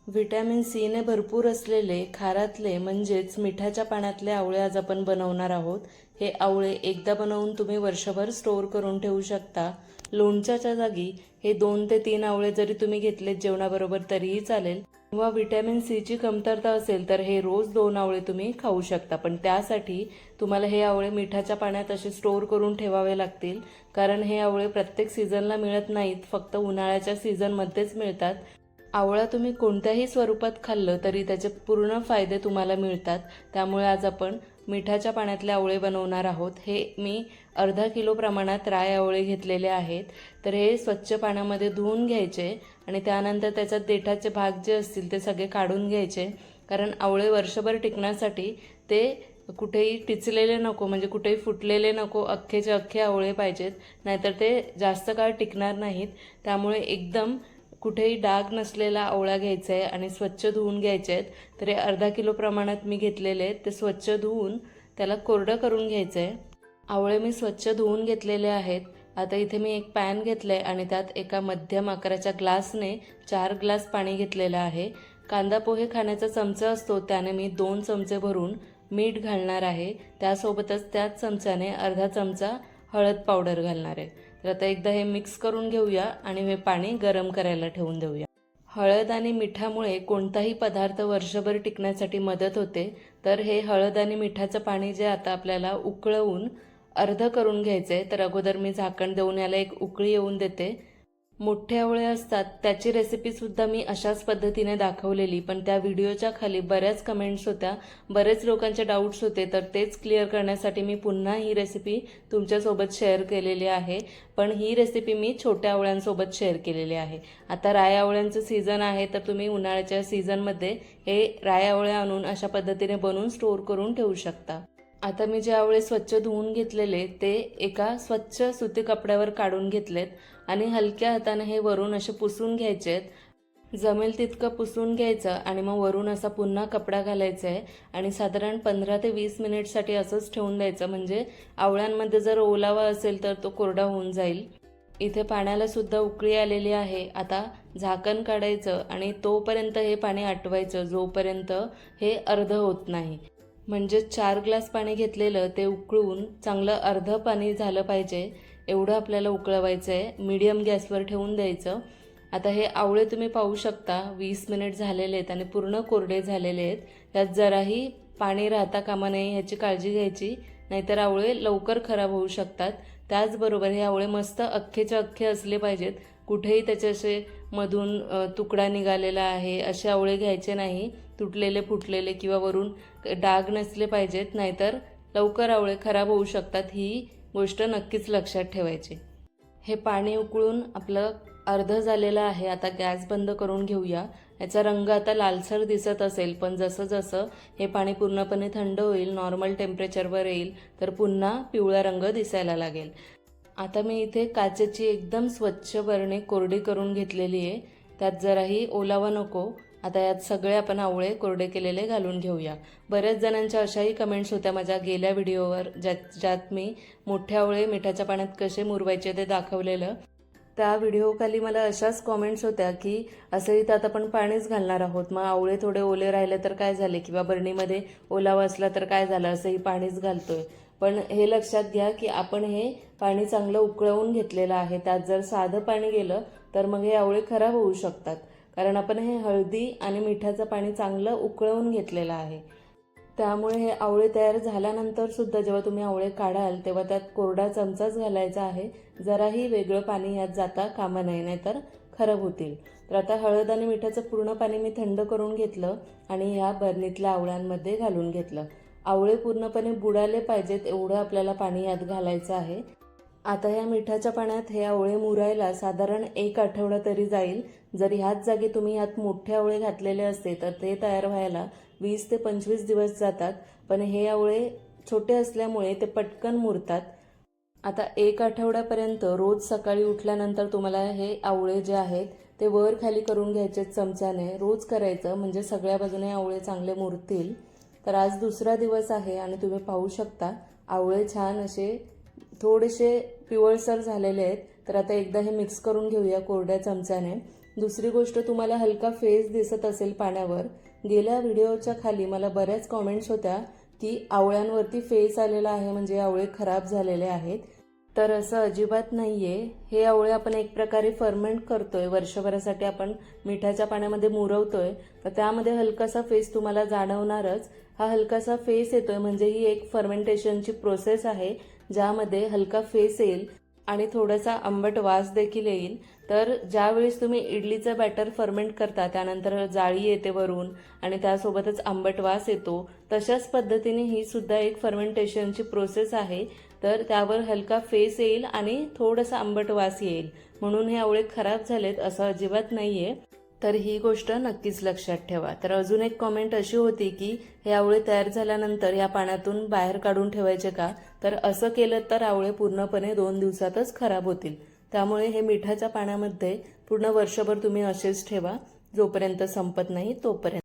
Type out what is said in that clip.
Vitamin C ने भरपूर असलेले खारातले म्हणजेच मिठाच्या पाण्यातले आवळे आज आपण बनवणार आहोत। हे आवळे एकदा बनवून तुम्ही वर्षभर स्टोअर करून ठेवू शकता। लोणच्याच्या जागी हे 2 ते 3 आवळे जरी तुम्ही घेतलेत जेवणाबरोबर तरीही चालेल। किंवा व्हिटॅमिन सी ची कमतरता असेल तर हे रोज 2 आवळे तुम्ही खाऊ शकता। पण त्यासाठी तुम्हाला हे आवळे मिठाच्या पाण्यात असे स्टोअर करून ठेवावे लागतील, कारण हे आवळे प्रत्येक सीझनला मिळत नाहीत, फक्त उन्हाळ्याच्या सीझनमध्येच मिळतात। आवळा तुम्ही कोणत्याही स्वरूपात खाल्लं तरी त्याचे पूर्ण फायदे तुम्हाला मिळतात। त्यामुळे आज आपण मिठाच्या पाण्यातले आवळे बनवणार आहोत। हे मी अर्धा किलो प्रमाणात राय आवळे घेतलेले आहेत। तर हे स्वच्छ पाण्यामध्ये धुवून घ्यायचे आणि त्यानंतर त्याच्यात देठाचे भाग जे असतील ते सगळे काढून घ्यायचे, कारण आवळे वर्षभर टिकण्यासाठी ते कुठेही टिचलेले नको, म्हणजे कुठेही फुटलेले नको, अख्खेचे अख्खे आवळे पाहिजेत, नाहीतर ते जास्त काळ टिकणार नाहीत। त्यामुळे एकदम कुठेही डाग नसलेला आवळा घ्यायचा आहे आणि स्वच्छ धुवून घ्यायचे आहेत। तर हे अर्धा किलो प्रमाणात मी घेतलेले आहेत, ते स्वच्छ धुवून त्याला कोरडं करून घ्यायचं आहे। आवळे मी स्वच्छ धुवून घेतलेले आहेत। आता इथे मी एक पॅन घेतलंय आणि त्यात एका मध्यम आकाराच्या ग्लासने 4 ग्लास पाणी घेतलेलं आहे। कांदा पोहे खाण्याचा चमचा असतो त्याने मी 2 चमचे भरून मीठ घालणार आहे। त्यासोबतच त्याच चमच्याने अर्धा चमचा हळद पावडर घालणार आहे। तर आता एकदा हे मिक्स करून घेऊया आणि हे पाणी गरम करायला ठेवून देऊया। हळद आणि मिठामुळे कोणताही पदार्थ वर्षभर टिकण्यासाठी मदत होते। तर हे हळद आणि मिठाचं पाणी जे आता आपल्याला उकळवून अर्ध करून घ्यायचंय, तर अगोदर मी झाकण देऊन याला एक उकळी येऊन देते। मोठे आवळे असतात त्याची रेसिपी सुद्धा मी अशाच पद्धतीने दाखवलेली, पण त्या व्हिडिओच्या खाली बऱ्याच कमेंट्स होत्या, बरेच लोकांचे डाऊट्स होते, तर तेच क्लिअर करण्यासाठी मी पुन्हा ही रेसिपी तुमच्यासोबत शेअर केलेली आहे। पण ही रेसिपी मी छोट्या आवळ्यांसोबत शेअर केलेली आहे। आता राय आवळ्यांचं सीझन आहे, तर तुम्ही उन्हाळ्याच्या सीझनमध्ये हे राय आवळे आणून अशा पद्धतीने बनवून स्टोअर करून ठेवू शकता। आता मी जे आवळे स्वच्छ धुवून घेतलेले ते एका स्वच्छ सुती कपड्यावर काढून घेतलेत आणि हलक्या हाताने हे वरून असे पुसून घ्यायचेत। जमेल तितकं पुसून घ्यायचं आणि मग वरून असा पुन्हा कपडा घालायचा आहे आणि साधारण 15 ते 20 मिनिटसाठी असंच ठेवून द्यायचं, म्हणजे आवळ्यांमध्ये जर ओलावा असेल तर तो कोरडा होऊन जाईल। इथे पाण्याला सुद्धा उकळी आलेली आहे। आता झाकण काढायचं आणि तोपर्यंत हे पाणी आटवायचं जोपर्यंत हे अर्ध होत नाही। म्हणजे 4 ग्लास पाणी घेतलेलं ते उकळून चांगलं अर्ध पाणी झालं पाहिजे, एवढं आपल्याला उकळवायचं आहे। मीडियम गॅसवर ठेवून द्यायचं। आता हे आवळे तुम्ही पाहू शकता 20 मिनिट झालेले आहेत आणि पूर्ण कोरडे झालेले आहेत। यात जराही पाणी राहता कामा नये ह्याची काळजी घ्यायची, नाहीतर आवळे लवकर खराब होऊ शकतात। त्याचबरोबर हे आवळे मस्त अख्खेचे अख्खे असले पाहिजेत, कुठेही त्याचे असे मधून तुकडा निघालेला आहे असे आवळे घ्यायचे नाही, तुटलेले फुटलेले किंवा वरून डाग नसले पाहिजेत, नाहीतर लवकर आवळे खराब होऊ शकतात। ही गोष्ट नक्कीच लक्षात ठेवायची। हे पाणी उकळून आपलं अर्ध झालेलं आहे। आता गॅस बंद करून घेऊया। याचा रंग आता लालसर दिसत असेल, पण जसं जसं हे पाणी पूर्णपणे थंड होईल, नॉर्मल टेम्परेचरवर येईल, तर पुन्हा पिवळा रंग दिसायला लागेल। आता मी इथे काचेची एकदम स्वच्छ बरणी कोरडी करून घेतलेली आहे, त्यात जराही ओलावा नको। आता यात सगळे आपण आवळे कोरडे केलेले घालून घेऊया। बऱ्याच जणांच्या अशाही कमेंट्स होत्या माझ्या गेल्या व्हिडिओवर, ज्यात मी मोठे आवळे मिठाच्या पाण्यात कसे मुरवायचे ते दाखवलेलं। त्या व्हिडिओखाली मला अशाच कॉमेंट्स होत्या की असंही त्यात आपण पाणीच घालणार आहोत, मग आवळे थोडे ओले राहिले तर काय झाले, किंवा बरणीमध्ये ओलावा असला तर काय झालं, असंही पाणीच घालतोय। पण हे लक्षात घ्या की आपण हे पाणी चांगलं उकळवून घेतलेलं आहे। त्यात जर साधं पाणी गेलं तर मग हे आवळे खराब होऊ शकतात, कारण आपण हे हळदी आणि मिठाचं पाणी चांगलं उकळवून घेतलेलं आहे। त्यामुळे हे आवळे तयार झाल्यानंतर सुद्धा जेव्हा तुम्ही आवळे काढाल तेव्हा त्यात कोरडा चमचाच घालायचा आहे, जराही वेगळं पाणी यात जाता कामा नये, नाहीतर खराब होतील। तर आता हळद आणि मिठाचं पूर्ण पाणी मी थंड करून घेतलं आणि ह्या बरणीतल्या आवळ्यांमध्ये घालून घेतलं। आवळे पूर्णपणे बुडाले पाहिजेत एवढं आपल्याला पाणी यात घालायचं आहे। आता ह्या मिठाच्या पाण्यात हे आवळे मुरायला साधारण 1 आठवडा तरी जाईल। जर ह्याच जागी तुम्ही ह्यात मोठे आवळे घातलेले असते तर ते तयार व्हायला 20 ते 25 दिवस जातात, पण हे आवळे छोटे असल्यामुळे ते पटकन मुरतात। आता 1 आठवड्यापर्यंत रोज सकाळी उठल्यानंतर तुम्हाला हे आवळे जे आहेत ते वर खाली करून घ्यायचे चमच्याने, रोज करायचं, म्हणजे सगळ्या बाजूने आवळे चांगले मुरतील। तर आज दुसरा दिवस आहे आणि तुम्ही पाहू शकता आवळे छान असे थोडेसे पिवळसर झालेले आहेत। तर आता एकदा हे मिक्स करून घेऊया कोरड्या चमच्याने। दुसरी गोष्ट, तुम्हाला हलका फेस दिसत असेल पाण्यावर. गेल्या व्हिडिओच्या खाली मला बऱ्याच कॉमेंट्स होत्या की आवळ्यांवरती फेस आलेला आहे, म्हणजे आवळे खराब झालेले आहेत. तर असं अजिबात नाहीये. हे आवळे आपण एक प्रकारे फर्मेंट करतोय, वर्षभरासाठी आपण मिठाच्या पाण्यामध्ये मुरवतोय, तर त्यामध्ये हलकासा फेस तुम्हाला जाणवणारच. हा हलकासा फेस येतोय म्हणजे ही एक फर्मेंटेशनची प्रोसेस आहे, ज्यामध्ये हलका फेस येईल आणि थोडासा आंबट वास देखील येईल. तर ज्यावेळेस तुम्ही इडलीचं बॅटर फर्मेंट करता, त्यानंतर जाळी येते वरून आणि त्यासोबतच आंबट वास येतो, तशाच पद्धतीने ही सुद्धा एक फर्मेंटेशनची प्रोसेस आहे. तर त्यावर हलका फेस येईल आणि थोडासा आंबट वास येईल, म्हणून हे आवळे खराब झालेत असं अजिबात नाहीये. तर ही गोष्ट नक्कीच लक्षात ठेवा. तर अजून एक कॉमेंट अशी होती की हे आवळे तयार झाल्यानंतर या पाण्यातून बाहेर काढून ठेवायचे का? तर असं केलं तर आवळे पूर्णपणे 2 दिवसातच खराब होतील. त्यामुळे हे मिठाच्या पाण्यामध्ये पूर्ण वर्षभर तुम्ही असेच ठेवा, जोपर्यंत संपत नाही तोपर्यंत.